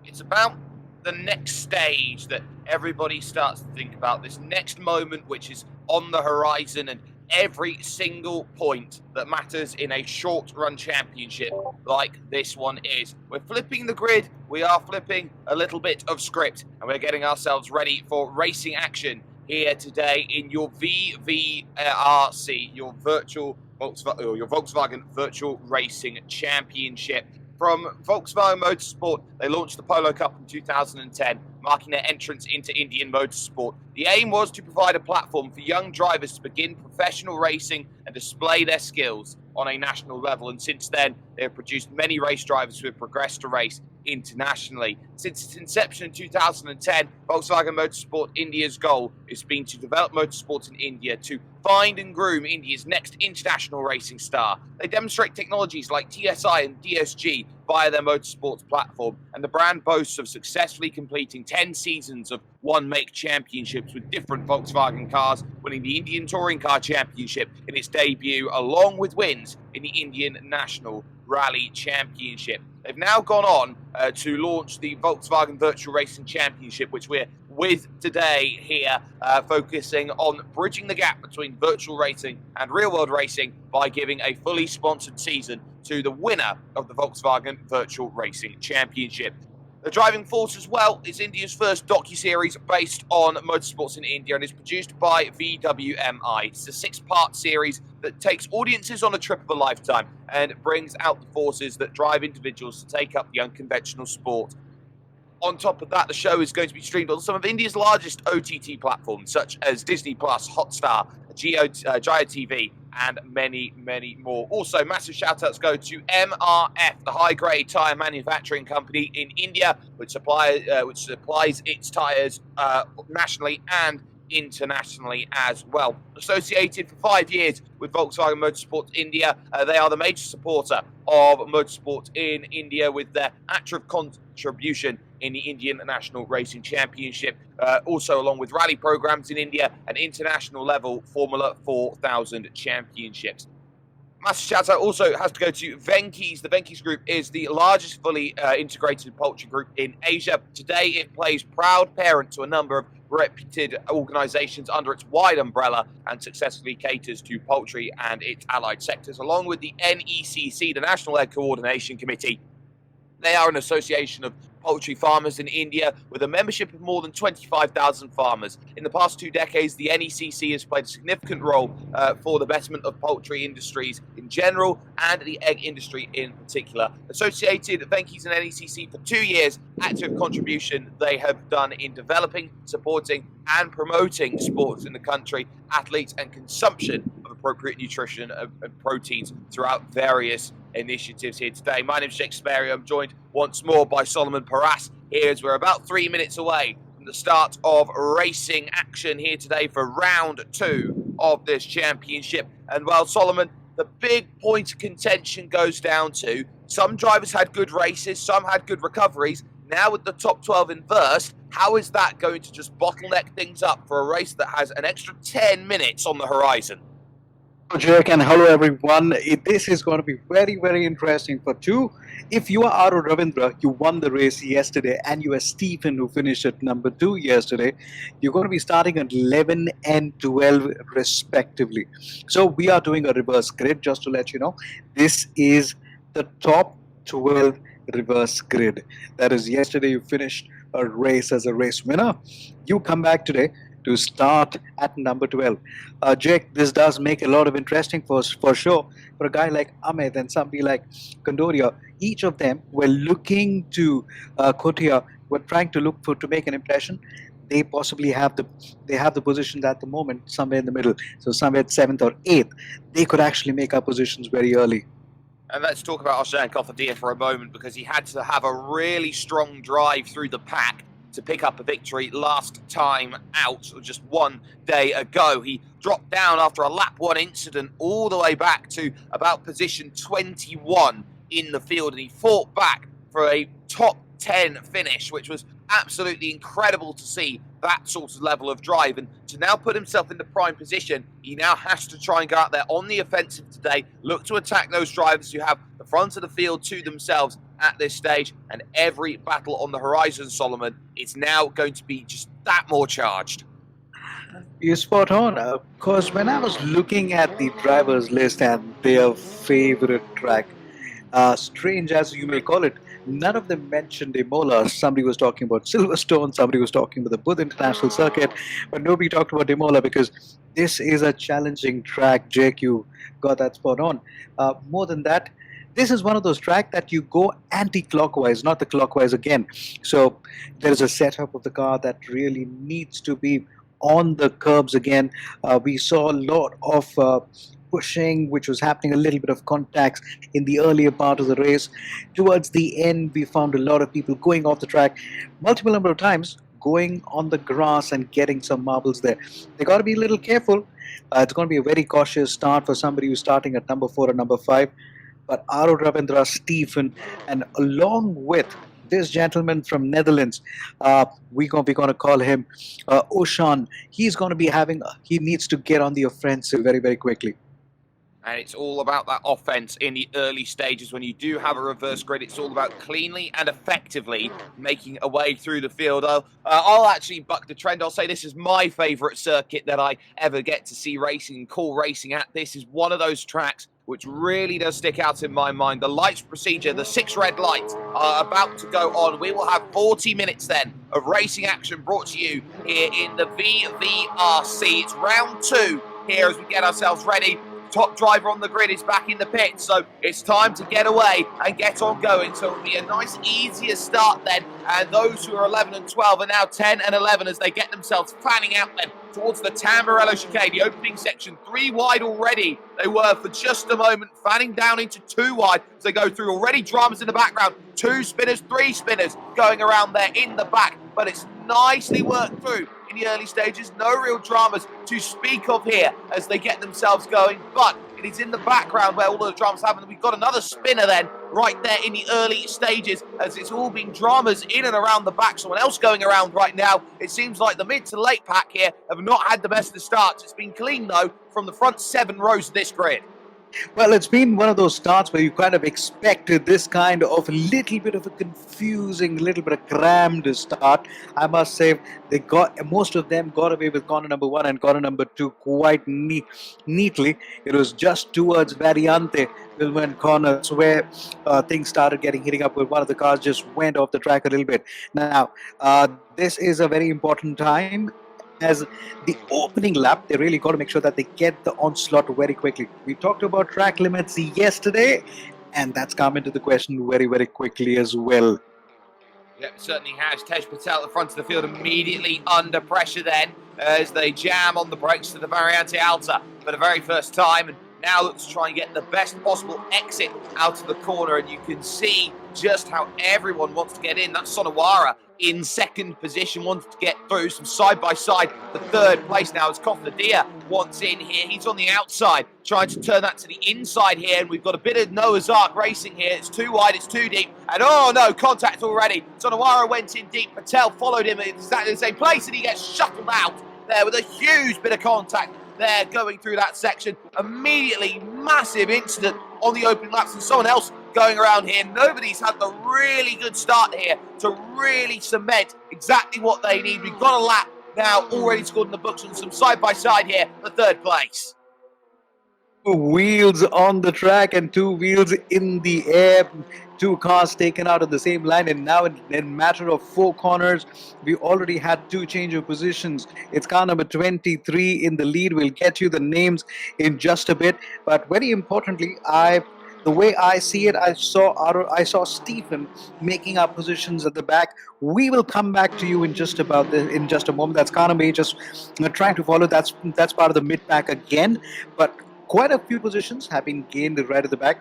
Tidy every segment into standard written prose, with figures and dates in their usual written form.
It's about the next stage that everybody starts to think about, this next moment which is on the horizon, and every single point that matters in a short run championship like this one is. We're flipping the grid, we are flipping a little bit of script, and we're getting ourselves ready for racing action here today in your VVRC, your Volkswagen Virtual Racing Championship. From Volkswagen Motorsport, they launched the Polo Cup in 2010, marking their entrance into Indian motorsport. The aim was to provide a platform for young drivers to begin professional racing and display their skills on a national level. And since then, they have produced many race drivers who have progressed to race internationally. Since its inception in 2010, Volkswagen Motorsport India's goal has been to develop motorsports in India, to find and groom India's next international racing star. They demonstrate technologies like TSI and DSG via their motorsports platform, and the brand boasts of successfully completing 10 seasons of one-make championships with different Volkswagen cars, winning the Indian Touring Car Championship in its debut, along with wins in the Indian National Rally Championship. They've now gone on to launch the Volkswagen Virtual Racing Championship, which we're with today here, focusing on bridging the gap between virtual racing and real-world racing by giving a fully sponsored season to the winner of the Volkswagen Virtual Racing Championship. The driving force as well is India's first docu-series based on motorsports in India and is produced by VWMI. It's a 6-part series that takes audiences on a trip of a lifetime and brings out the forces that drive individuals to take up the unconventional sport. On top of that, the show is going to be streamed on some of India's largest OTT platforms, such as Disney+, Hotstar, Jio TV, and many, many more. Also, massive shout-outs go to MRF, the high-grade tyre manufacturing company in India, which supplies its tyres nationally and internationally as well. Associated for 5 years with Volkswagen Motorsport India, they are the major supporter of motorsport in India with their active contribution in the Indian National Racing Championship, also along with rally programs in India and international level Formula 4000 championships. Massive shout out also has to go to Venky's. The Venky's Group is the largest fully integrated poultry group in Asia. Today it plays proud parent to a number of reputed organizations under its wide umbrella and successfully caters to poultry and its allied sectors, along with the NECC, the National Egg Coordination Committee. They are an association of poultry farmers in India with a membership of more than 25,000 farmers. In the past 2 decades, the NECC has played a significant role for the betterment of poultry industries in general and the egg industry in particular. Associated Venky's and NECC for 2 years, active contribution they have done in developing, supporting and promoting sports in the country, athletes and consumption of appropriate nutrition and proteins throughout various initiatives here today. My name is Jake Sperry. I'm joined once more by Solomon Paras here as we're about 3 minutes away from the start of racing action here today for round 2 of this championship. And well, Solomon, the big point of contention goes down to some drivers had good races, some had good recoveries. Now with the top 12 in first, how is that going to just bottleneck things up for a race that has an extra 10 minutes on the horizon? Hello, Jake, and hello, everyone. This is going to be very, very interesting for two. If you are Aru Ravindra, you won the race yesterday, and you are Stephen, who finished at number 2 yesterday, you're going to be starting at 11 and 12, respectively. So we are doing a reverse grid, just to let you know. This is the top 12 reverse grid. That is, yesterday you finished a race as a race winner. You come back today to start at number 12. Jake, this does make a lot of interesting for sure. For a guy like Amit and somebody like Kandoria, each of them were looking to Kotia, were trying to look to make an impression. They possibly have the positions at the moment somewhere in the middle. So somewhere at 7th or 8th, they could actually make up positions very early. And let's talk about Arsen Kothadia for a moment, because he had to have a really strong drive through the pack to pick up a victory last time out, just 1 day ago. He dropped down after a lap 1 incident all the way back to about position 21 in the field, and he fought back for a top 10 finish, which was absolutely incredible to see that sort of level of drive. And to now put himself in the prime position, he now has to try and go out there on the offensive today, look to attack those drivers who have the front of the field to themselves at this stage. And every battle on the horizon, Solomon, is now going to be just that more charged. You're spot on. Because when I was looking at the drivers list and their favorite track, strange as you may call it, none of them mentioned Imola. Somebody was talking about Silverstone, somebody was talking about the Booth International Circuit, but nobody talked about Imola because this is a challenging track. Jake, you got that spot on. More than that, this is one of those tracks that you go anti-clockwise, not the clockwise again. So there's a setup of the car that really needs to be on the curbs again. We saw a lot of pushing, which was happening, a little bit of contacts in the earlier part of the race. Towards the end, we found a lot of people going off the track multiple number of times, going on the grass and getting some marbles there. They got to be a little careful. It's going to be a very cautious start for somebody who's starting at number 4 or number 5. But Aro Ravindra, Stephen, and along with this gentleman from Netherlands, we're going to call him Oshan. He's going to be he needs to get on the offensive very, very quickly. And it's all about that offense in the early stages. When you do have a reverse grid, it's all about cleanly and effectively making a way through the field. I'll actually buck the trend. I'll say this is my favourite circuit that I ever get to see racing and call racing at. This is one of those tracks which really does stick out in my mind. The lights procedure, the 6 red lights are about to go on. We will have 40 minutes then of racing action brought to you here in the VVRC. It's round 2 here as we get ourselves ready. Top driver on the grid is back in the pit, so it's time to get away and get on going. So it'll be a nice, easier start then. And those who are 11 and 12 are now 10 and 11 as they get themselves fanning out then towards the Tamburello chicane, the opening section. 3 wide already. They were for just a moment, fanning down into 2 wide as they go through. Already dramas in the background. 2 spinners, 3 spinners going around there in the back, but it's nicely worked through in the early stages. No real dramas to speak of here as they get themselves going, but it is in the background where all the dramas happen. We've got another spinner then right there in the early stages as it's all been dramas in and around the back. Someone else going around right now. It seems like the mid to late pack here have not had the best of starts. It's been clean though from the front 7 rows of this grid. Well, it's been one of those starts where you kind of expected this kind of a little bit of a confusing, little bit of crammed start. I must say, most of them got away with corner number 1 and corner number 2 quite neatly. It was just towards Variante, Wilman corners, where things started heating up, where one of the cars just went off the track a little bit. Now, this is a very important time. As the opening lap, they really got to make sure that they get the onslaught very quickly. We talked about track limits yesterday, and that's come into the question very, very quickly as well. Yep, certainly has. Tej Patel at the front of the field immediately under pressure then as they jam on the brakes to the Variante Alta for the very first time. And now looks to try and get the best possible exit out of the corner. And you can see just how everyone wants to get in. That's Sonawara in second position, wants to get through. Some side-by-side for third place now as Kofnadia wants in here. He's on the outside, trying to turn that to the inside here. And we've got a bit of Noah's Ark racing here. It's too wide, it's too deep. And oh no, contact already. Sonawara went in deep. Patel followed him in exactly the same place, and he gets shuttled out there with a huge bit of contact there going through that section. Immediately, massive incident on the opening laps, and someone else going around here. Nobody's had the really good start here to really cement exactly what they need. We've got a lap now already scored in the books on some side-by-side here for third place. 2 wheels on the track and 2 wheels in the air. 2 cars taken out of the same line, and now in a matter of 4 corners, we already had 2 change of positions. It's car number 23 in the lead. We'll get you the names in just a bit, but very importantly, the way I see it, I saw Stephen making our positions at the back. We will come back to you in just a moment. That's car number 8, just trying to follow. That's part of the mid pack again, but quite a few positions have been gained right at the back.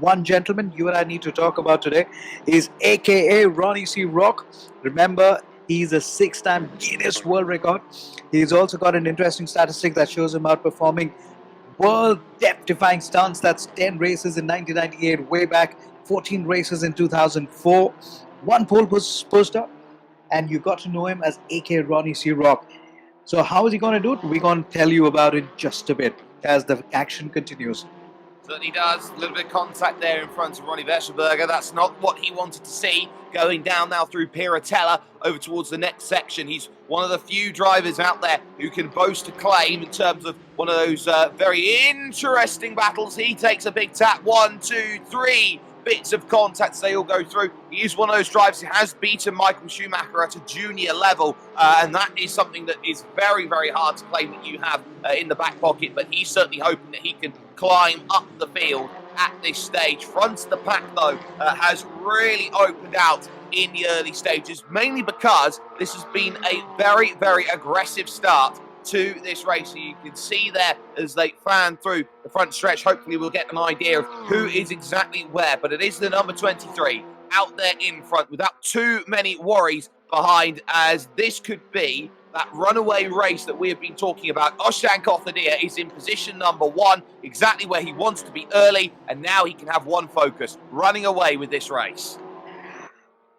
One gentleman you and I need to talk about today is AKA Ronnie C. Rock. Remember, he's a 6-time Guinness World Record. He's also got an interesting statistic that shows him outperforming world death-defying stunts. That's 10 races in 1998, way back, 14 races in 2004, 1 pole poster, and you got to know him as AK Ronnie C. Rock. So how is he going to do it? We're going to tell you about it just a bit as the action continues. Certainly does. A little bit of contact there in front of Ronnie Westerberger. That's not what he wanted to see. Going down now through Piratella over towards the next section. He's one of the few drivers out there who can boast a claim in terms of one of those very interesting battles. He takes a big tap. 1, 2, 3 bits of contact as they all go through. He is one of those drivers who has beaten Michael Schumacher at a junior level, and that is something that is very, very hard to claim that you have in the back pocket, but he's certainly hoping that he can climb up the field at this stage. Front of the pack, though, has really opened out in the early stages, mainly because this has been a very, very aggressive start to this race. So you can see there as they fan through the front stretch. Hopefully we'll get an idea of who is exactly where, but it is the number 23 out there in front without too many worries behind, as this could be that runaway race that we have been talking about. Ozan Kothadia is in position number 1, exactly where he wants to be early, and now he can have one focus, running away with this race.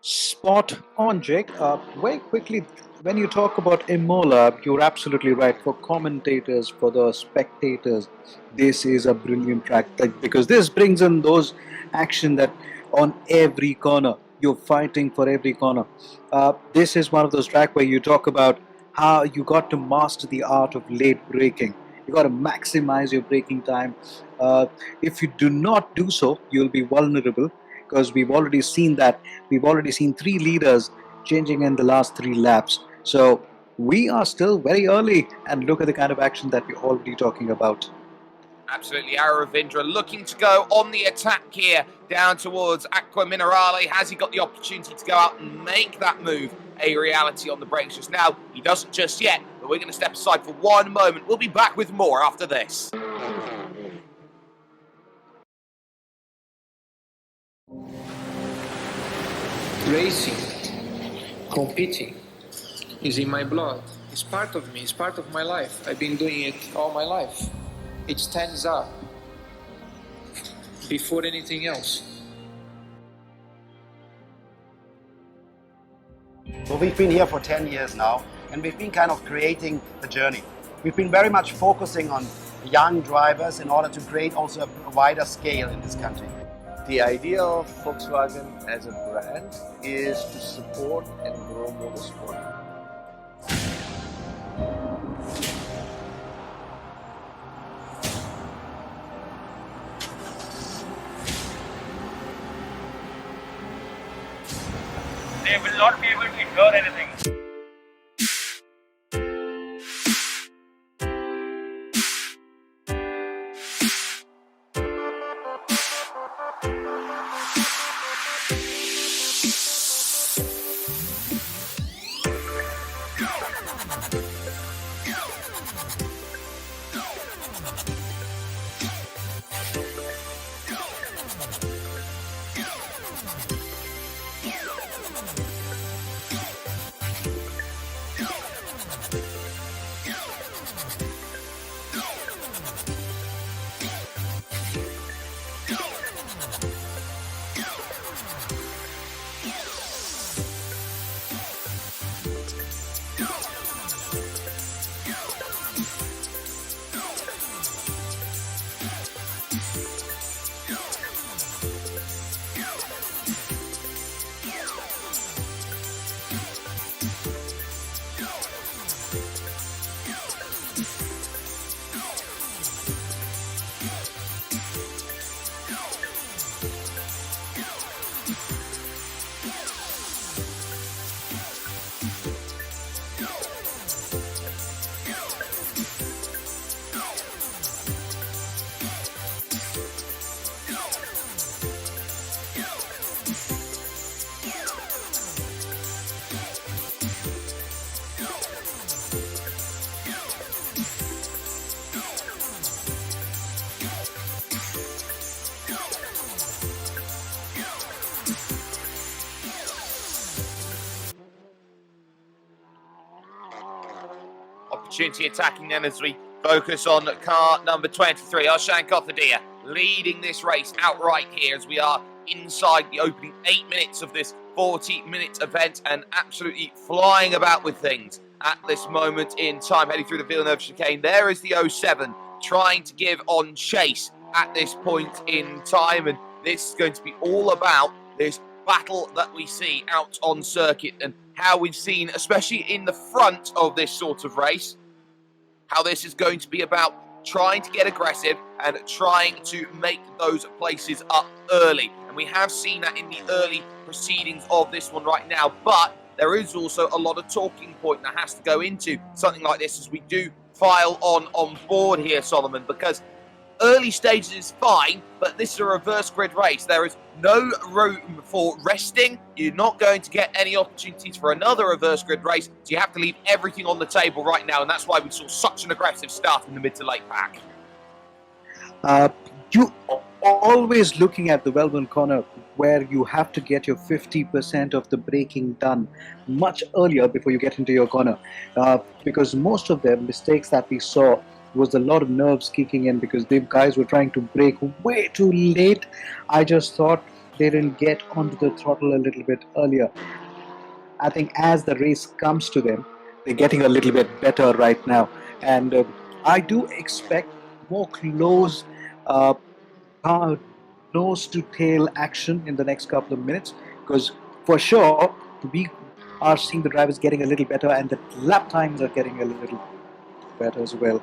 Spot on, Jake. Very quickly, when you talk about Imola, you're absolutely right. For commentators, for the spectators, this is a brilliant track, because this brings in those action that on every corner, you're fighting for every corner. This is one of those tracks where you talk about how you got to master the art of late braking. You got to maximize your braking time. If you do not do so, you'll be vulnerable, because we've already seen that. We've already seen 3 leaders changing in the last 3 laps. So we are still very early, and look at the kind of action that we're already talking about. Absolutely, Aravindra looking to go on the attack here down towards Aqua Minerale. Has he got the opportunity to go out and make that move a reality on the brakes just now? He doesn't just yet, but we're going to step aside for one moment. We'll be back with more after this. Racing, competing, is in my blood. It's part of me, it's part of my life. I've been doing it all my life. It stands up before anything else. So we've been here for 10 years now, and we've been kind of creating the journey. We've been very much focusing on young drivers in order to create also a wider scale in this country. The idea of Volkswagen as a brand is to support and grow motorsport. They will not be able to hear anything. Opportunity attacking then as we focus on car number 23, Ozan Kothadia, leading this race outright here as we are inside the opening 8 minutes of this 40-minute event and absolutely flying about with things at this moment in time, heading through the Villeneuve chicane. There is the 07 trying to give on chase at this point in time, and this is going to be all about this battle that we see out on circuit and how we've seen, especially in the front of this sort of race, how this is going to be about trying to get aggressive and trying to make those places up early. And we have seen that in the early proceedings of this one right now, but there is also a lot of talking point that has to go into something like this as we do file on board here, Solomon, because early stages is fine, but this is a reverse grid race. There is no room for resting. You're not going to get any opportunities for another reverse grid race, so you have to leave everything on the table right now, and that's why we saw such an aggressive start in the mid to late pack. You always looking at the Melbourne corner where you have to get your 50% of the braking done much earlier before you get into your corner, because most of the mistakes that we saw was a lot of nerves kicking in because the guys were trying to brake way too late. I just thought they didn't get onto the throttle a little bit earlier. I think as the race comes to them, they're getting a little bit better right now, and I do expect more close nose to tail action in the next couple of minutes, because for sure we are seeing the drivers getting a little better and the lap times are getting a little better as well.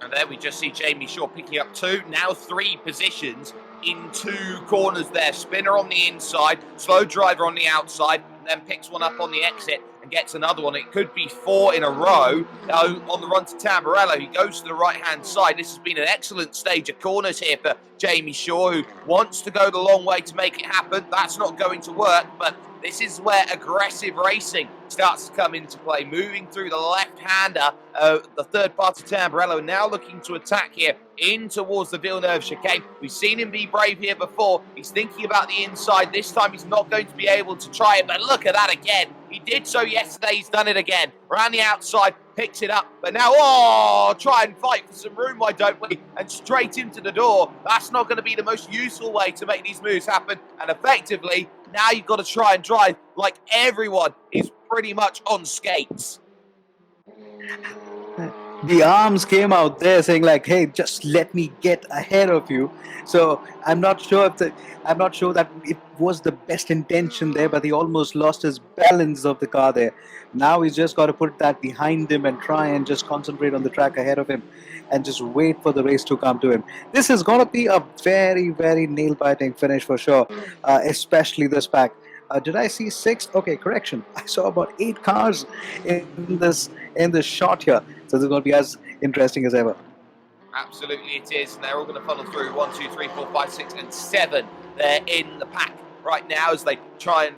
And there we just see Jamie Shaw picking up 2, now 3 positions in 2 corners there. Spinner on the inside, slow driver on the outside, and then picks one up on the exit and gets another one. It could be 4 in a row. On the run to Tamburello, he goes to the right-hand side. This has been an excellent stage of corners here for Jamie Shaw, who wants to go the long way to make it happen. That's not going to work, but this is where aggressive racing starts to come into play. Moving through the left-hander, the third party Tamburello now looking to attack here in towards the Villeneuve chicane. We've seen him be brave here before. He's thinking about the inside. This time he's not going to be able to try it, but look at that again. He did so yesterday. He's done it again. Around the outside, picks it up, but now, try and fight for some room, why don't we? And straight into the door. That's not going to be the most useful way to make these moves happen. And effectively, now you've got to try and drive like everyone is pretty much on skates. The arms came out there saying like, hey, just let me get ahead of you. So I'm not sure that it was the best intention there, but he almost lost his balance of the car there. Now he's just got to put that behind him and try and just concentrate on the track ahead of him and just wait for the race to come to him. This is going to be a very, very nail-biting finish for sure, especially this pack. Did I see 6? Okay, correction. I saw about 8 cars in this shot here. So this is going to be as interesting as ever. Absolutely it is. And they're all going to funnel through 1, 2, 3, 4, 5, 6, and 7. They're in the pack right now as they try and